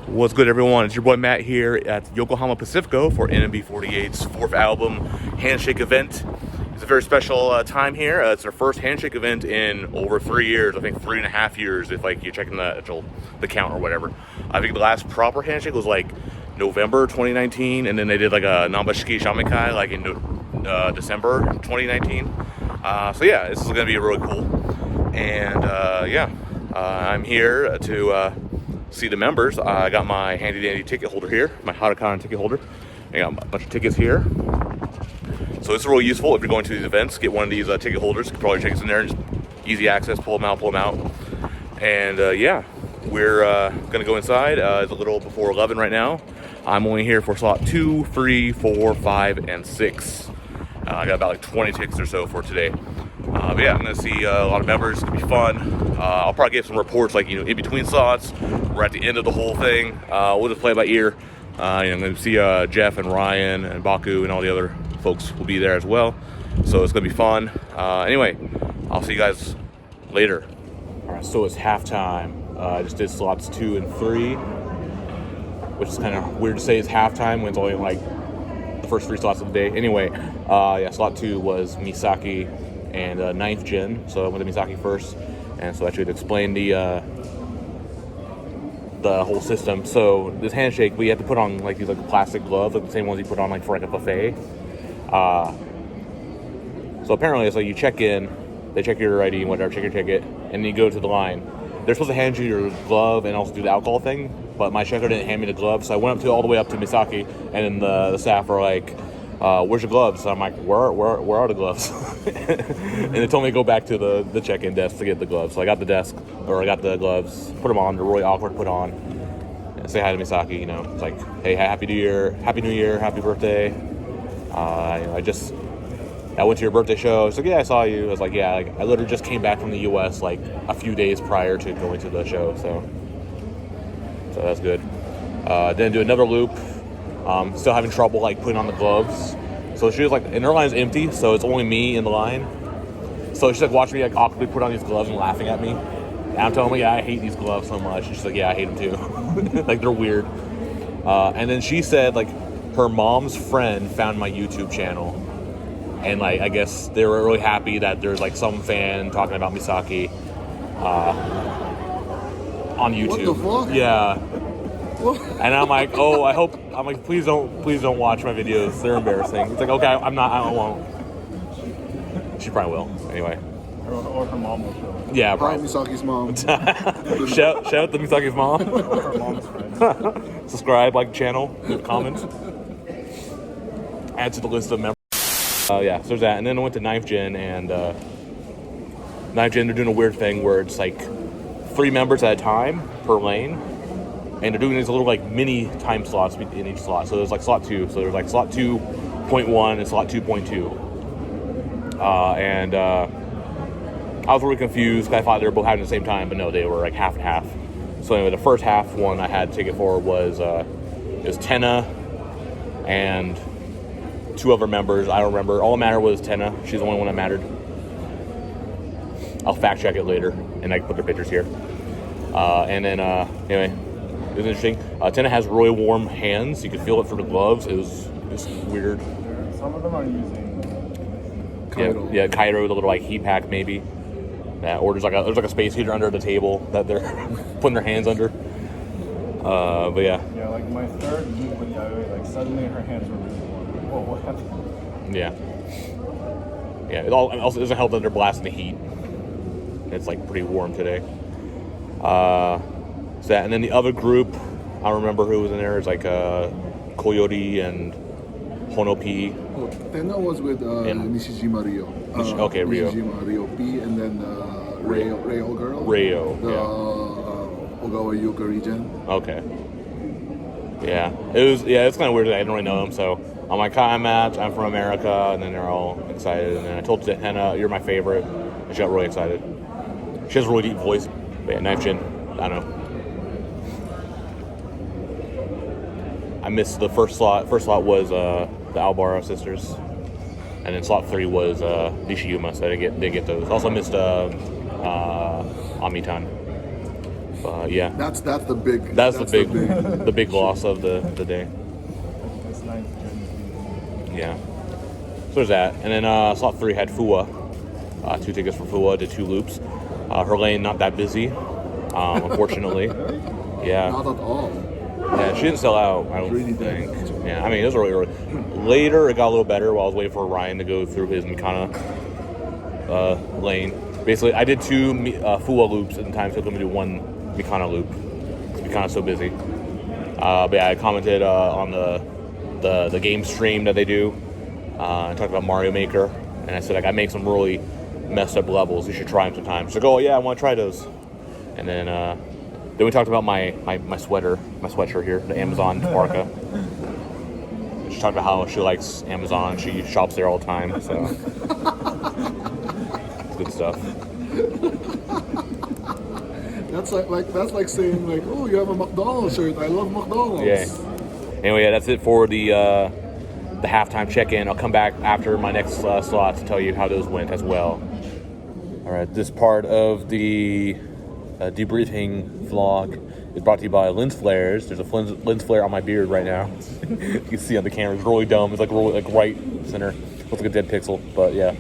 What's good, everyone? It's your boy Matt here at Yokohama Pacifico for NMB48's fourth album Handshake event. It's a very special time here. It's our first Handshake event in over 3 years. I think 3.5 years if you're checking the count or whatever. I think the last proper Handshake was like November 2019, and then they did like a Nambashiki Shamikai like in December 2019. So yeah, this is gonna be really cool. And I'm here to see the members. I got my handy dandy ticket holder here, my Huracan ticket holder. I got a bunch of tickets here. So this is really useful if you're going to these events. Get one of these ticket holders. You can probably take us in there and just easy access, pull them out. And we're gonna go inside. It's a little before 11 right now. I'm only here for slot 2, 3, 4, 5, and 6. I got about like 20 tickets or so for today. But yeah, I'm gonna see a lot of members. It's gonna be fun. I'll probably give some reports like in between slots. We're at the end of the whole thing. We'll just play by ear. I'm gonna see Jeff and Ryan and Baku and all the other folks will be there as well. So it's gonna be fun. Anyway, I'll see you guys later. All right, so it's halftime. I just did slots 2 and 3, which is kind of weird to say it's halftime when it's only like the first 3 slots of the day. Anyway, slot 2 was Misaki and 9th Gen, so I went to Misaki first, and so I should explain the whole system. So this Handshake, we have to put on like these like plastic gloves, like the same ones you put on like for like a buffet. So apparently it's like you check in, they check your ID and whatever, check your ticket, and then you go to the line. They're supposed to hand you your glove and also do the alcohol thing, but my checker didn't hand me the glove, so I went all the way up to Misaki, and then the staff are like, where's your gloves? So I'm like, where are the gloves? And they told me to go back to the check-in desk to get the gloves. So I got the gloves, put them on. They're really awkward to put on. And say hi to Misaki, It's like, hey, happy New Year, happy birthday. I went to your birthday show. She's like, yeah, I saw you. I was like, yeah, I literally just came back from the U.S. like a few days prior to going to the show. So that's good. Then do another loop. Still having trouble like putting on the gloves. So she was like, and her line's empty, so it's only me in the line. So she's like watching me like awkwardly put on these gloves and laughing at me. And I'm telling her, yeah, I hate these gloves so much. And she's like, yeah, I hate them too. Like they're weird. And then she said like her mom's friend found my YouTube channel. And like I guess they were really happy that there's like some fan talking about Misaki on YouTube. What the fuck? Yeah. And I'm like, please don't watch my videos. They're embarrassing. It's like, okay, I won't. She probably will. Anyway. Or her mom will show. Yeah, probably. Hi, Misaki's mom. shout out to Misaki's mom. Or her mom's friend. Subscribe, like the channel, leave comments. Add to the list of members. So there's that. And then I went to 9th Gen, and 9th Gen, they're doing a weird thing where it's like 3 members at a time per lane. And they're doing these little like mini time slots in each slot. So there's like slot 2. So there's like slot 2.1 and slot 2.2. I was really confused. I thought they were both having the same time, but no, they were like half and half. So anyway, the first half one I had a ticket for was Tenna and 2 other members. I don't remember. All that mattered was Tenna. She's the only one that mattered. I'll fact check it later, and I can put their pictures here. Anyway. It was interesting. Tenna has really warm hands. You could feel it through the gloves. It was weird. Some of them are using Cairo. Yeah, Cairo, the little like heat pack maybe. Or there's like a space heater under the table that they're putting their hands under. But yeah. Yeah, like my third meet with Yayoi, like suddenly her hands were really warm. Whoa, what happened? Yeah. Yeah. It also doesn't help that they're blasting the heat. It's like pretty warm today. And then the other group, I don't remember who was in there. It's like Coyote and Honopi. Oh, Tenna was with Nishijima Rio. Okay, Rio. Nishijima Rio P, and then Rayo girl. Rayo. Ogawa Yuka region. Okay. Yeah. It's kind of weird that I didn't really know them. So I'm like, hi, I'm Matt. I'm from America, and then they're all excited. And then I told Tenna, you're my favorite, and she got really excited. She has a really deep voice. But yeah, 9th Gen, I don't know. I missed the first slot. First slot was the Albara sisters, and then slot 3 was Nishiyuma, so I didn't get those. Also missed Amitan. Yeah, That's the big. that's the big loss of the day. It's ninth gen. Yeah. So there's that. And then slot 3 had Fua. 2 tickets for Fua, did 2 loops. Her lane not that busy, unfortunately. Yeah. Not at all. Yeah, she didn't sell out, I don't Really think. didn't. Yeah, I mean, it was really early. Later, it got a little better while I was waiting for Ryan to go through his Mikana lane. Basically, I did 2 Fua loops at the time, so I'm going to do 1 Mikana loop. Mikana's so busy. But yeah, I commented on the game stream that they do. I talked about Mario Maker, and I said, like, I make some really messed up levels. You should try them sometime. She's like, oh, yeah, I want to try those. And then we talked about my sweatshirt here, the Amazon parka. She talked about how she likes Amazon. She shops there all the time, so it's good stuff. That's like saying like, oh, you have a McDonald's shirt. I love McDonald's. Yeah. Anyway, yeah, that's it for the halftime check-in. I'll come back after my next slot to tell you how those went as well. All right, this part of the debriefing vlog is brought to you by lens flares. There's a lens flare on my beard right now. You can see on the camera. It's really dumb. It's like really like right center. Looks like a dead pixel, but yeah,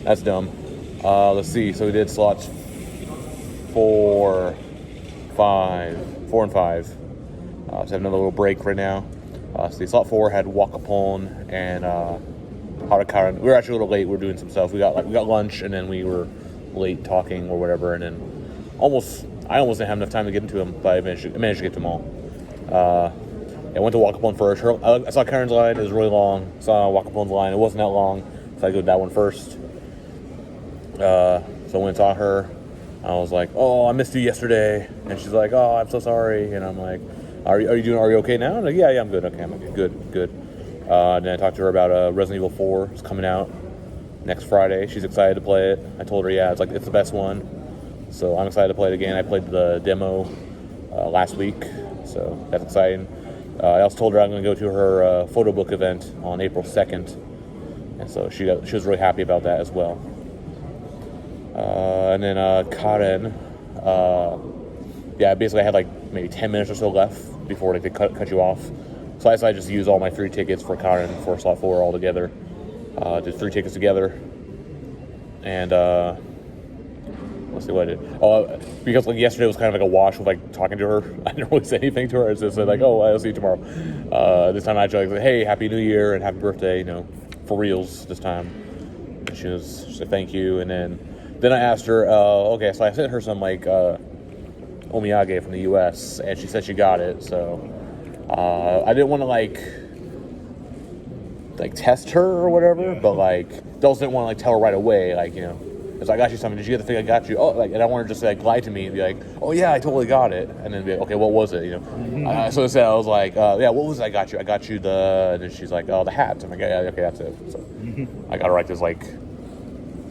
that's dumb. Let's see. So we did slots 4 and 5. So I have another little break right now. So slot 4 had Wakapon and Harakaran. We were actually a little late. We were doing some stuff. We got lunch, and then we were late talking or whatever, and then I almost didn't have enough time to get into them, but I managed to get to them all. I went to Wakapon first. I saw Karen's line. It was really long. Saw Wakapon's line. It wasn't that long, so I go to that one first. So I went and saw her. I was like, oh, I missed you yesterday. And she's like, oh, I'm so sorry. And I'm like, are you okay now? I'm like, yeah, I'm good. Okay, I'm okay. Good. And then I talked to her about Resident Evil 4. It's coming out next Friday. She's excited to play it. I told her, yeah, it's the best one. So I'm excited to play it again. I played the demo last week, so that's exciting. I also told her I'm going to go to her photo book event on April 2nd. And so she was really happy about that as well. And then Karen, basically I had like maybe 10 minutes or so left before they cut you off. So I decided to just use all my 3 tickets for Karen for slot 4 all together. Did 3 tickets together. And let's see what I did. Because like yesterday was kind of like a wash with like talking to her. I didn't really say anything to her. I just said like, oh, I'll see you tomorrow. This time I actually like, hey, happy New Year and happy birthday, for reals this time. And she said thank you. And then I asked her, okay, so I sent her some like omiyage from the U.S. and she said she got it. So I didn't want to like test her or whatever, but like also didn't want to like tell her right away, like it's like, I got you something. Did you get the thing I got you? Oh, like, and I want her just to like lie to me and be like, oh yeah, I totally got it, and then be like, okay, what was it? So instead I was like, yeah, what was it I got you? I got you the. And then she's like, oh, the hat. I'm like, yeah, okay, that's it. So I got her like this like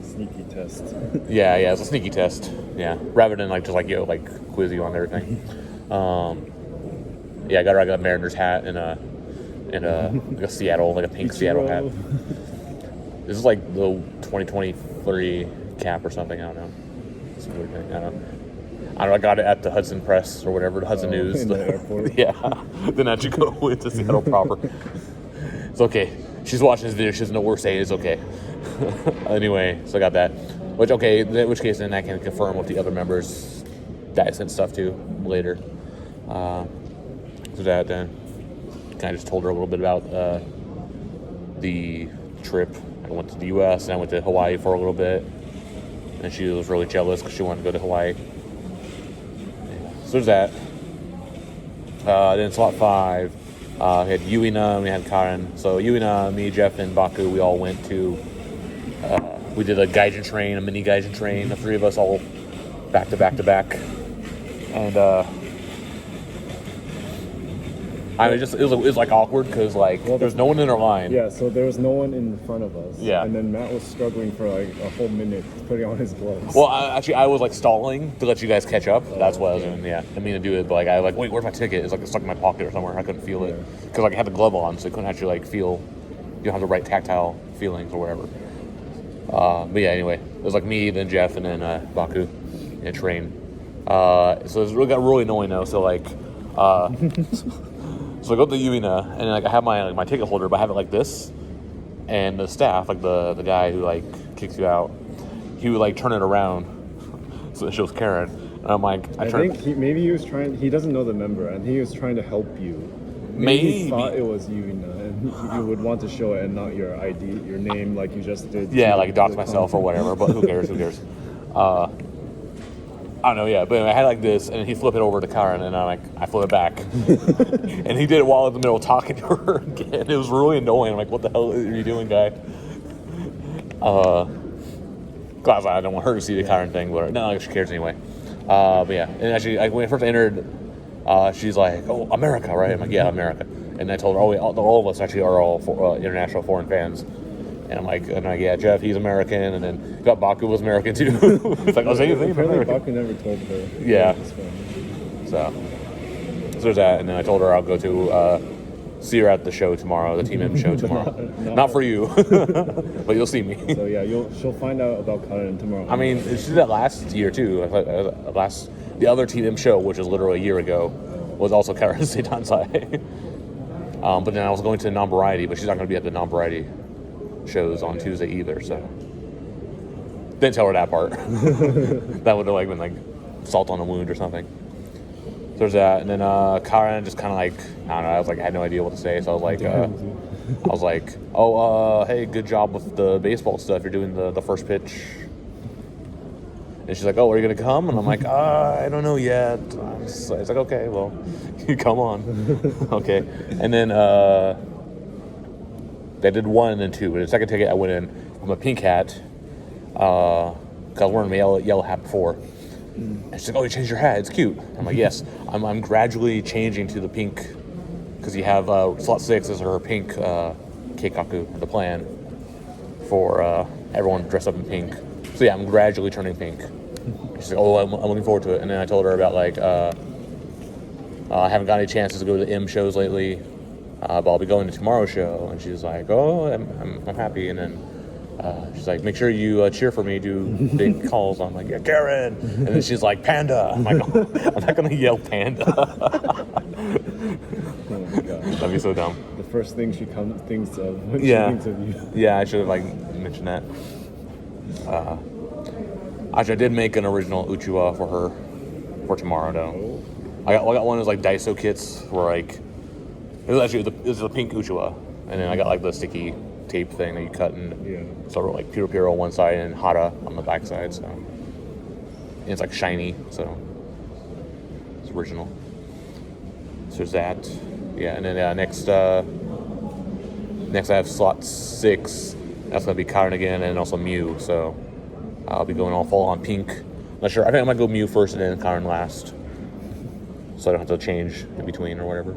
sneaky test. yeah, it's a sneaky test. Yeah, rather than like just like like quiz you on everything. Yeah, I got her like a Mariners hat and a like a Seattle, like a pink Seattle hat. This is like the 2023 cap or something. I don't know. It's a weird thing. I don't know. I got it at the Hudson Press or whatever, the Hudson News. In the airport. Yeah. Then I had to go into Seattle proper. It's okay. She's watching this video. She doesn't know what we're saying. It's okay. Anyway, so I got that. In which case then I can confirm with the other members that I sent stuff to later. So that then I just told her a little bit about the trip. I went to the U.S. and I went to Hawaii for a little bit. And she was really jealous because she wanted to go to Hawaii. So there's that. Then slot 5, we had Yuina and we had Karen. So Yuina, me, Jeff, and Baku, we all went to, we did a Gaijin train, a mini Gaijin train, the 3 of us all back to back to back. And it was like awkward because there's no one in our line. Yeah, so there was no one in front of us. Yeah. And then Matt was struggling for like a whole minute putting on his gloves. Well, I was like stalling to let you guys catch up. That's what I was doing. Yeah, I mean to do it, but like I like, wait, where's my ticket? It's like stuck in my pocket or somewhere. I couldn't feel it because like I had the glove on, so I couldn't actually like feel. You don't have the right tactile feelings or whatever. But yeah, anyway, it was like me, then Jeff, and then Baku in a train. So it got really annoying though. So like, so I go to the arena and like I have my ticket holder, but I have it like this, and the staff, like the guy who like kicks you out, he would like turn it around so it shows Karen. And I'm like, maybe he was trying. He doesn't know the member, and he was trying to help you. Maybe he thought it was you, and you would want to show it and not your ID, your name, like you just did. Yeah, like dox myself or whatever. But who cares? Who cares? I don't know. Yeah, but anyway, I had like this, and he flipped it over to Karen, and I flip it back, and he did it while in the middle of talking to her again. It was really annoying. I'm like, what the hell are you doing, guy? Glad I don't want her to see the Karen thing, but no, she cares anyway. But yeah, and actually, when I first entered, she's like, "Oh, America, right?" I'm like, "Yeah, America." And I told her, all of us actually are all international foreign fans. And I'm like, "Yeah, Jeff, he's American," and then got Baku was American too. It's like, same thing. Apparently, Baku never told her. Yeah. So there's that, and then I told her I'll go to see her at the show tomorrow, the Team M show tomorrow. Not for you, but you'll see me. So yeah, she'll find out about Karen tomorrow. I mean, she did that last year too. The other Team M show, which was literally a year ago, was also Karen Seidansai. But then I was going to non-variety, but she's not going to be at the non-variety shows on Tuesday either. So didn't tell her that part. That would have like been like salt on the wound or something. So there's that, and then Karen just kind of like, I don't know, I had no idea what to say, so I was like, oh, hey, good job with the baseball stuff. You're doing the first pitch. And she's like, oh, are you going to come? And I'm like, I don't know yet. It's like, okay, well, you come on. Okay. And then they did one and then two. But the second ticket, I went in with my pink hat, because I was wearing my yellow hat before. And she's like, oh, you changed your hat. It's cute. I'm like, yes. I'm gradually changing to the pink, because you have slot 6 is her pink keikaku, the plan for everyone dressed up in pink. So yeah, I'm gradually turning pink. She's like, oh, I'm looking forward to it. And then I told her about like, I haven't got any chances to go to the M shows lately, but I'll be going to tomorrow's show. And she's like, oh, I'm happy. And then she's like, make sure you cheer for me, do big calls. I'm like, yeah, Karen. And then she's like, Panda. I'm like, oh, I'm not going to yell Panda. Oh my God. That'd be so dumb. The first thing she thinks of when she thinks of you. Yeah, I should have like mentioned that. Actually, I did make an original uchiwa for her for tomorrow though. I got one of those like Daiso kits where like it was a pink uchiwa, and then I got like the sticky tape thing that you cut, and so I wrote like Piro on one side and Hara on the back side. So and it's like shiny, so it's original. So there's that. Yeah, and then next I have slot 6. That's gonna be Karen again, and also Mew. So I'll be going all full on pink. Not sure. I think I might go Mew first and then Karen last, so I don't have to change in between or whatever.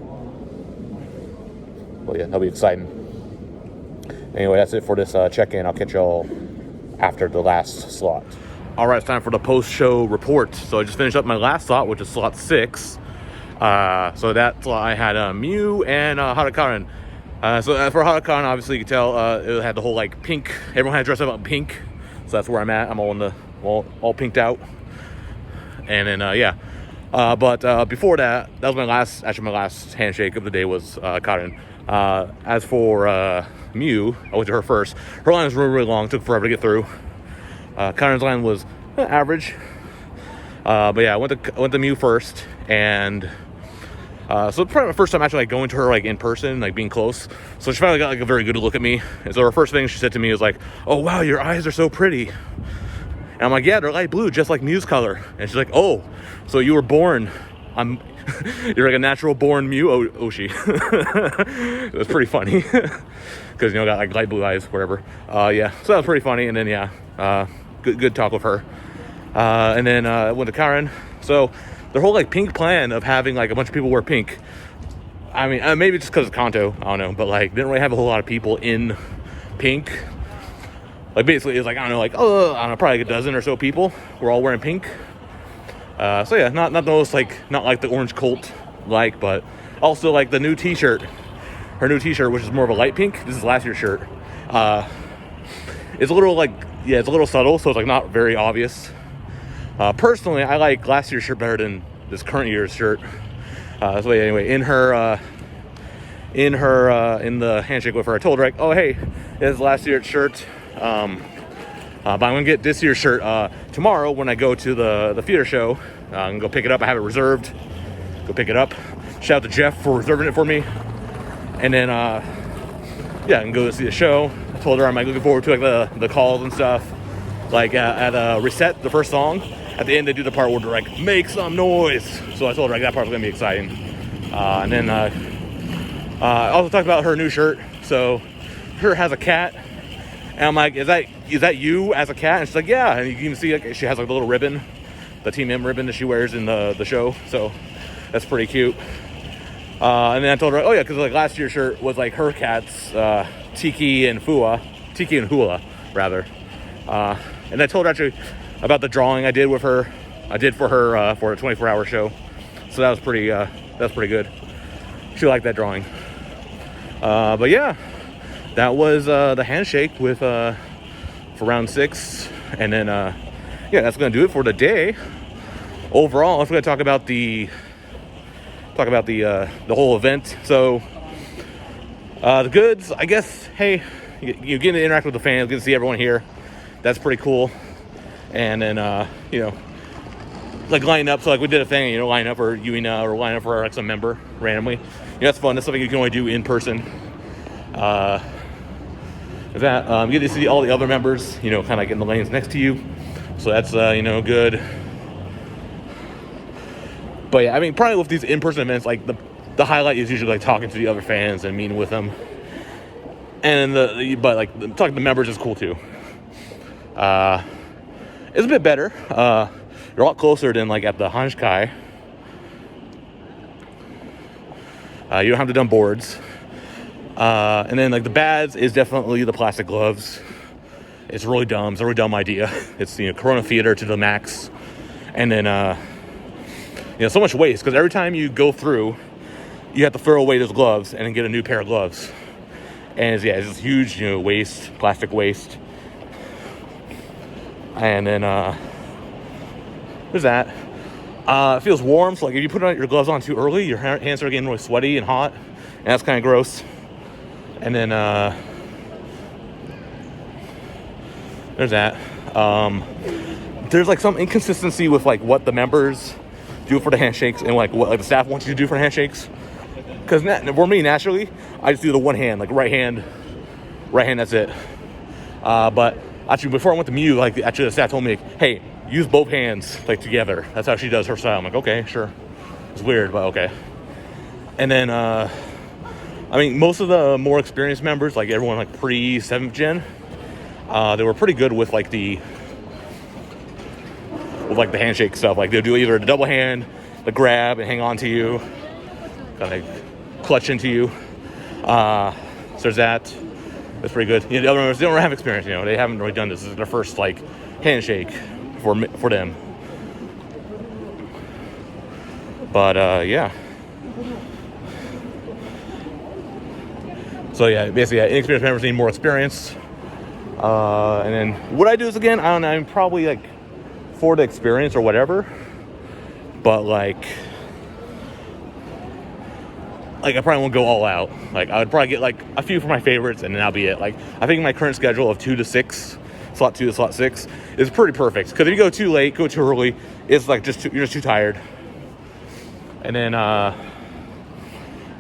Well, yeah, that'll be exciting. Anyway, that's it for this check-in. I'll catch y'all after the last slot. All right, it's time for the post-show report. So I just finished up my last slot, which is slot 6. So that slot I had Mew and Harakaren. So for Harakaren, obviously you can tell it had the whole like pink. Everyone had dressed up in pink, so that's where I'm at. I'm all pinked out. And then but before that was my last handshake of the day was Karen. As for Mew, I went to her first. Her line was really long, took forever to get through. Karen's line was average. But yeah, I went to Mew first, and so it's probably my first time actually like going to her like in person, like being close. So she finally got like a very good look at me. And so her first thing she said to me was like, "Oh wow, your eyes are so pretty." And I'm like, "Yeah, they're light blue, just like Mew's color." And she's like, "Oh, so you were born? You're like a natural born Mew Oshi." It was pretty funny because got like light blue eyes, whatever. Yeah, so that was pretty funny. And then good talk with her. And then I went to Karen. So their whole like pink plan of having like a bunch of people wear pink, I mean, maybe just because of Kanto, I don't know, but like didn't really have a whole lot of people in pink. Like basically it's like, I don't know, like, probably like a dozen or so people were all wearing pink. So yeah, not those like, not like the Orange Colt like, but also like the new t-shirt, her new t-shirt, which is more of a light pink. This is last year's shirt. It's a little like, it's a little subtle, so it's like not very obvious. Personally, I like last year's shirt better than this current year's shirt. So anyway, in the handshake with her, I told her, like, oh hey, this is last year's shirt. But I'm gonna get this year's shirt tomorrow when I go to the theater show. I'm gonna go pick it up. I have it reserved. Go pick it up. Shout out to Jeff for reserving it for me. And then yeah, I can go see the show. I told her I'm like looking forward to like the calls and stuff. Like at Reset, the first song, at the end they do the part where they're like, make some noise. So I told her like that part's gonna be exciting. And then I also talked about her new shirt. So her has a cat, and I'm like, is that you as a cat? And she's like, yeah. And you can even see like she has like the little ribbon, the Team M ribbon that she wears in the show. So that's pretty cute. And then I told her, oh yeah, because like last year's shirt was like her cats, Tiki and Hula rather. And I told her actually about the drawing I did for her for a 24-hour show. So that was pretty good. She liked that drawing. But yeah, that was the handshake with for round 6, and then yeah, that's gonna do it for the day. Overall, I'm gonna talk about the whole event. So the goods, I guess. Hey, you get to interact with the fans, get to see everyone here. That's pretty cool. And then you know, like line up. So like we did a thing, you know, line up for Uina or line up for like some member randomly. You know, that's fun. That's something you can only do in person. You get to see all the other members, you know, kind of like in the lanes next to you. So that's you know, good. But yeah, I mean, probably with these in-person events, like the highlight is usually like talking to the other fans and meeting with them. And but like talking to the members is cool too. It's a bit better. You're a lot closer than like at the Handshake. You don't have the dumb boards. And then like the bads is definitely the plastic gloves. It's really dumb. It's a really dumb idea. It's, you know, Corona Theater to the max. And then you know, so much waste, because every time you go through, you have to throw away those gloves and then get a new pair of gloves. And it's just huge, you know, waste, plastic waste. And then there's that. It feels warm, so like if you put your gloves on too early, your hands are getting really sweaty and hot, and that's kind of gross. And then there's that. There's like some inconsistency with like what the members do for the handshakes and like what like the staff wants you to do for handshakes. Because for me, naturally, I just do the one hand, like right hand, that's it. But actually, before I went to Mew, like actually the staff told me, hey, use both hands like together. That's how she does her style. I'm like, okay, sure. It's weird, but okay. And then I mean, most of the more experienced members, like everyone like pre 7th gen, they were pretty good with like the handshake stuff. Like they'll do either the double hand, the grab and hang on to you, kind of clutch into you. So there's that. That's pretty good. You know, the other members, they don't have experience. You know, they haven't really done this. This is their first like handshake for them. But yeah. So yeah, basically, inexperienced members need more experience. And then would I do this again? I don't know. I'm probably like for the experience or whatever. But like I probably won't go all out. Like I would probably get like a few for my favorites, and then that'll be it. Like I think my current schedule of 2 to 6, slot 2 to slot 6, is pretty perfect. Because if you go too late, go too early, it's like you're just too tired. And then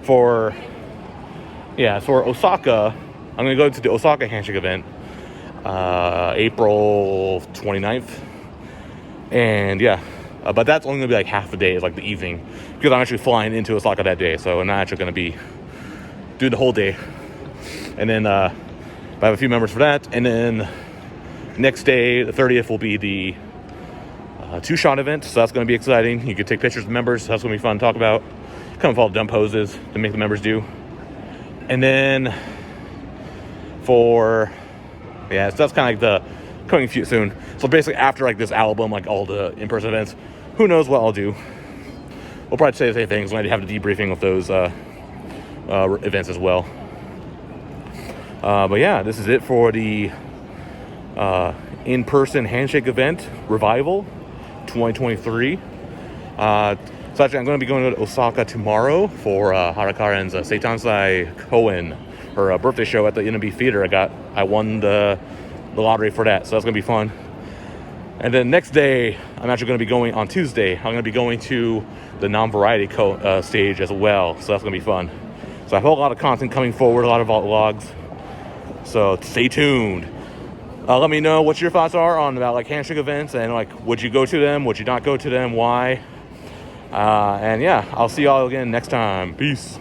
for Osaka, I'm gonna go to the Osaka Handshake event, April 29th, and yeah. But that's only going to be like half the day, is like the evening, because I'm actually flying into Osaka that day, so I'm not actually going to be doing the whole day. And then I have a few members for that, and then next day, the 30th, will be the 2-shot event, so that's going to be exciting. You can take pictures of members, so that's going to be fun to talk about. Come with all the dumb poses to make the members do. And then so that's kind of like the coming soon. So basically after like this album, like all the in-person events, who knows what I'll do. We'll probably say the same things when I have the debriefing with those events as well. But yeah, this is it for the in-person handshake event revival 2023. So actually, I'm going to be going to Osaka tomorrow for Harakaren's Seitansai Koen, her birthday show at the NMB Theater. I won the lottery for that, so that's going to be fun. And then next day, I'm actually going to be going on Tuesday. I'm going to be going to the non-variety stage as well, so that's going to be fun. So I have a lot of content coming forward, a lot of vlogs. So stay tuned. Let me know what your thoughts are on about like Handshake events, and like would you go to them, would you not go to them, why? And yeah, I'll see y'all again next time. Peace.